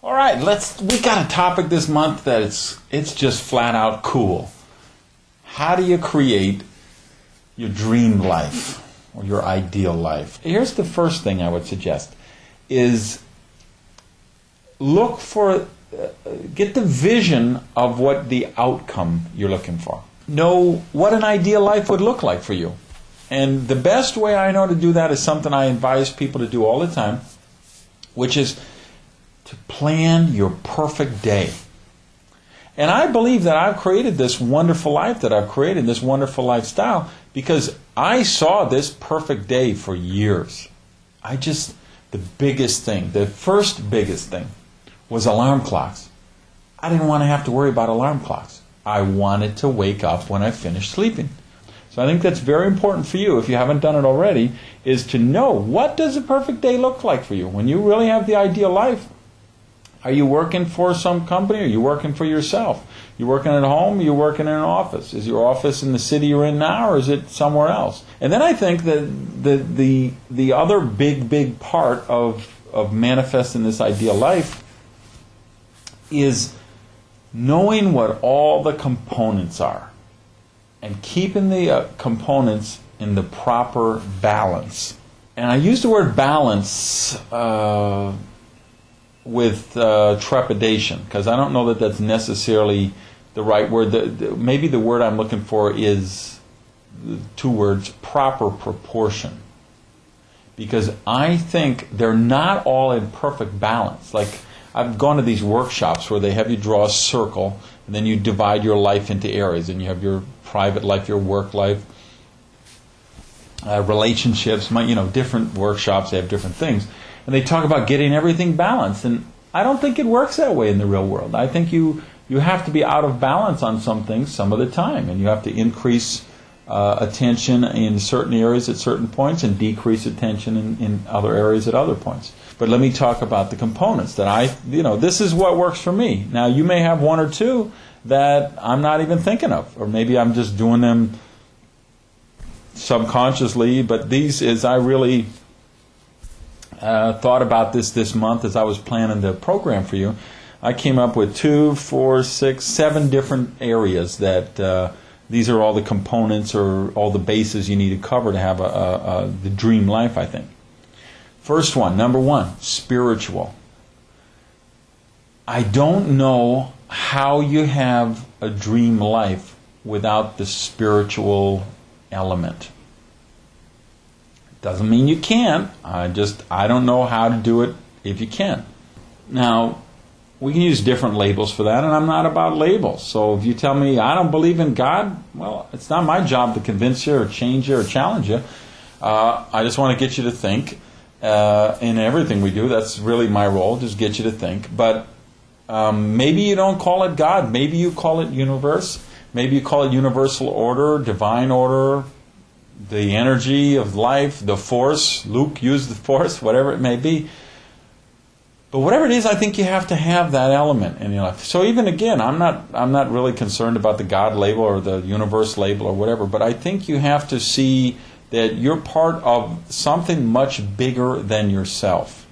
All right, we got a topic this month that it's just flat out cool. How do you create your dream life or your ideal life? Here's the first thing I would suggest is get the vision of what the outcome you're looking for. Know what an ideal life would look like for you. And the best way I know to do that is something I advise people to do all the time, which is to plan your perfect day. And I believe that I've created this wonderful life that I've created, this wonderful lifestyle, because I saw this perfect day for years. The first biggest thing was alarm clocks. I didn't want to have to worry about alarm clocks. I wanted to wake up when I finished sleeping. So I think that's very important for you, if you haven't done it already, is to know, what does a perfect day look like for you? When you really have the ideal life, are you working for some company, or are you working for yourself? You working at home, or you working in an office? Is your office in the city you're in now, or is it somewhere else? And then I think that the other big part of manifesting this ideal life is knowing what all the components are and keeping the components in the proper balance. And I use the word balance with trepidation, because I don't know that that's necessarily the right word. Maybe the word I'm looking for is two words: proper proportion. Because I think they're not all in perfect balance. Like, I've gone to these workshops where they have you draw a circle, and then you divide your life into areas, and you have your private life, your work life, relationships, different workshops, they have different things. And they talk about getting everything balanced. And I don't think it works that way in the real world. I think you have to be out of balance on some things some of the time. And you have to increase attention in certain areas at certain points and decrease attention in other areas at other points. But let me talk about the components that this is what works for me. Now, you may have one or two that I'm not even thinking of. Or maybe I'm just doing them subconsciously. But I really thought about this month as I was planning the program for you. I came up with 2, 4, 6, 7 different areas that these are all the components or all the bases you need to cover to have the dream life, I think. First one, number 1, spiritual. I don't know how you have a dream life without the spiritual element. Doesn't mean you can't. I don't know how to do it if you can. Now, we can use different labels for that, and I'm not about labels. So if you tell me I don't believe in God, well, it's not my job to convince you or change you or challenge you. I just want to get you to think. In everything we do, that's really my role, just get you to think. But maybe you don't call it God. Maybe you call it universe. Maybe you call it universal order, divine order, the energy of life, the force. Luke used the force, whatever it may be. But whatever it is, I think you have to have that element in your life. So even again, I'm not really concerned about the God label or the universe label or whatever, but I think you have to see that you're part of something much bigger than yourself.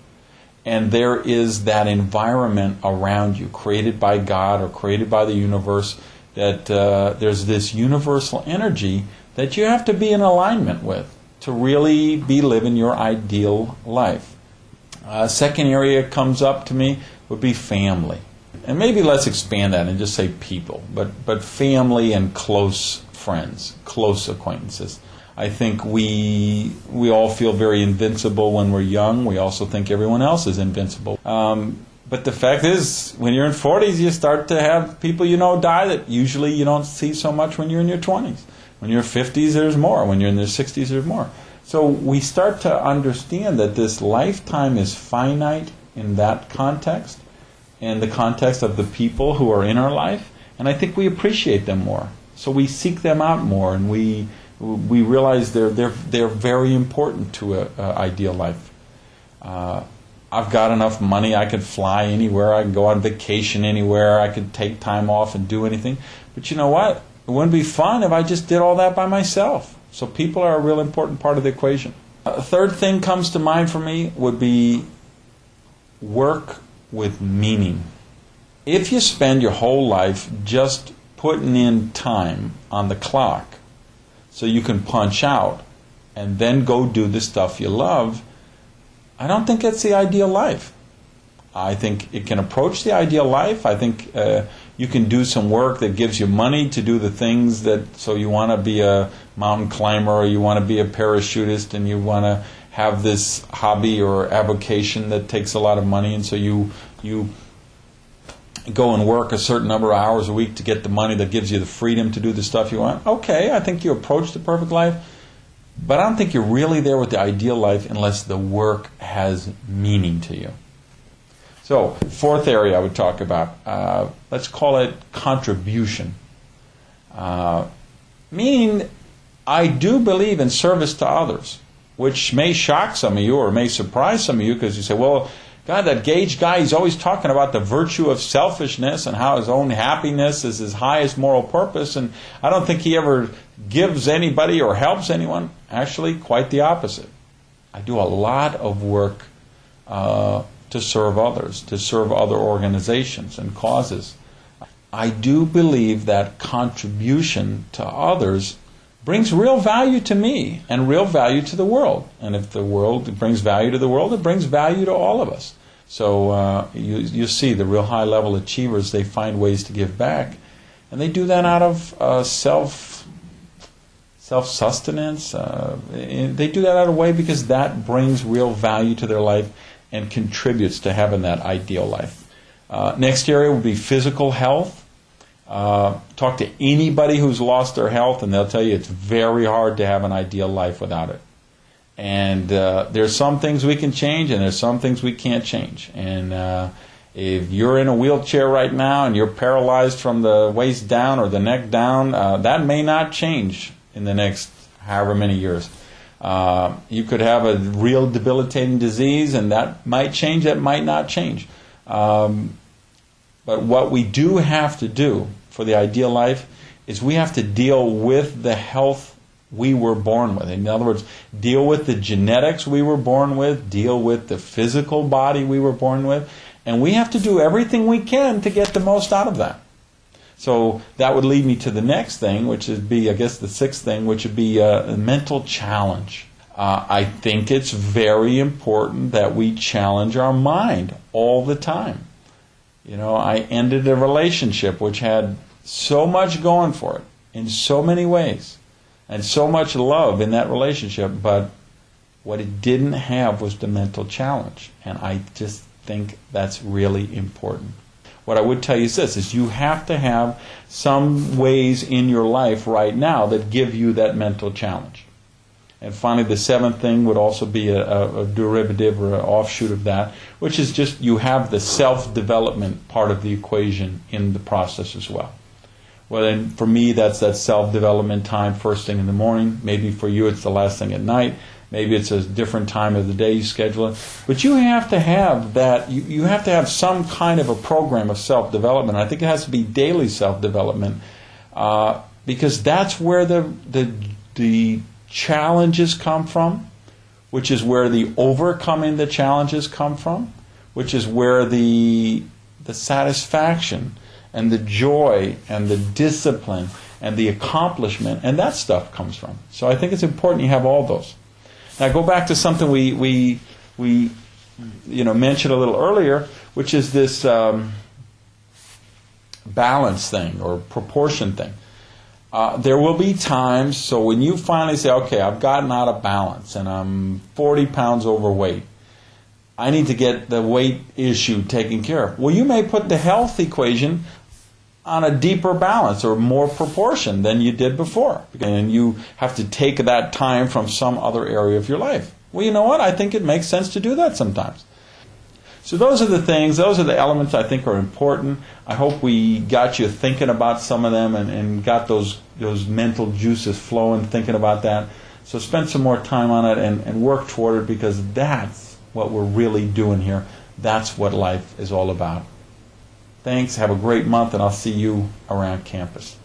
And there is that environment around you, created by God or created by the universe, that there's this universal energy that you have to be in alignment with to really be living your ideal life. Second area comes up to me would be family. And maybe let's expand that and just say people, but family and close friends, close acquaintances. I think we all feel very invincible when we're young. We also think everyone else is invincible. But the fact is, when you're in 40s, you start to have people die that usually you don't see so much when you're in your 20s. When you're 50s, there's more. When you're in their 60s, there's more. So we start to understand that this lifetime is finite in that context, in the context of the people who are in our life, and I think we appreciate them more. So we seek them out more, and we realize they're very important to an ideal life. I've got enough money, I could fly anywhere, I can go on vacation anywhere, I could take time off and do anything. But you know what? It wouldn't be fun if I just did all that by myself. So people are a real important part of the equation. A third thing comes to mind for me would be work with meaning. If you spend your whole life just putting in time on the clock so you can punch out and then go do the stuff you love, I don't think it's the ideal life. I think it can approach the ideal life. I think you can do some work that gives you money to do the things that, so you want to be a mountain climber, or you want to be a parachutist, and you want to have this hobby or avocation that takes a lot of money, and so you go and work a certain number of hours a week to get the money that gives you the freedom to do the stuff you want. Okay, I think you approach the perfect life, but I don't think you're really there with the ideal life unless the work has meaning to you. So, fourth area I would talk about, let's call it contribution. Meaning, I do believe in service to others, which may shock some of you or may surprise some of you, because you say, well, God, that Gage guy, he's always talking about the virtue of selfishness and how his own happiness is his highest moral purpose, and I don't think he ever gives anybody or helps anyone. Actually, quite the opposite. I do a lot of work to serve others, to serve other organizations and causes. I do believe that contribution to others brings real value to me and real value to the world. And if the world brings value to the world, it brings value to all of us. So you see the real high-level achievers, they find ways to give back. And they do that out of self-sustenance. They do that out of a way because that brings real value to their life and contributes to having that ideal life. Next area would be physical health. Talk to anybody who's lost their health, and they'll tell you it's very hard to have an ideal life without it. And there's some things we can change, and there's some things we can't change. And if you're in a wheelchair right now and you're paralyzed from the waist down or the neck down, that may not change in the next however many years. You could have a real debilitating disease, and that might change, that might not change. But what we do have to do for the ideal life is we have to deal with the health we were born with. In other words, deal with the genetics we were born with, deal with the physical body we were born with, and we have to do everything we can to get the most out of that. So that would lead me to the next thing, which would be, I guess, the sixth thing, which would be a mental challenge. I think it's very important that we challenge our mind all the time. You know, I ended a relationship which had so much going for it in so many ways and so much love in that relationship, but what it didn't have was the mental challenge. And I just think that's really important. What I would tell you is this, is you have to have some ways in your life right now that give you that mental challenge. And finally, the seventh thing would also be a derivative or an offshoot of that, which is just you have the self-development part of the equation in the process as well. Well, then for me, that's that self-development time first thing in the morning. Maybe for you, it's the last thing at night. Maybe it's a different time of the day you schedule it. But you have to have that. You have to have some kind of a program of self-development. I think it has to be daily self-development because that's where the challenges come from, which is where the overcoming the challenges come from, which is where the satisfaction and the joy and the discipline and the accomplishment and that stuff comes from. So I think it's important you have all those. Now go back to something we mentioned a little earlier, which is this balance thing or proportion thing. There will be times, so when you finally say, okay, I've gotten out of balance and I'm 40 pounds overweight, I need to get the weight issue taken care of. Well, you may put the health equation on a deeper balance or more proportion than you did before. And you have to take that time from some other area of your life. Well, you know what? I think it makes sense to do that sometimes. So those are the things, those are the elements I think are important. I hope we got you thinking about some of them and got those mental juices flowing thinking about that. So spend some more time on it and work toward it, because that's what we're really doing here. That's what life is all about. Thanks. Have a great month, and I'll see you around campus.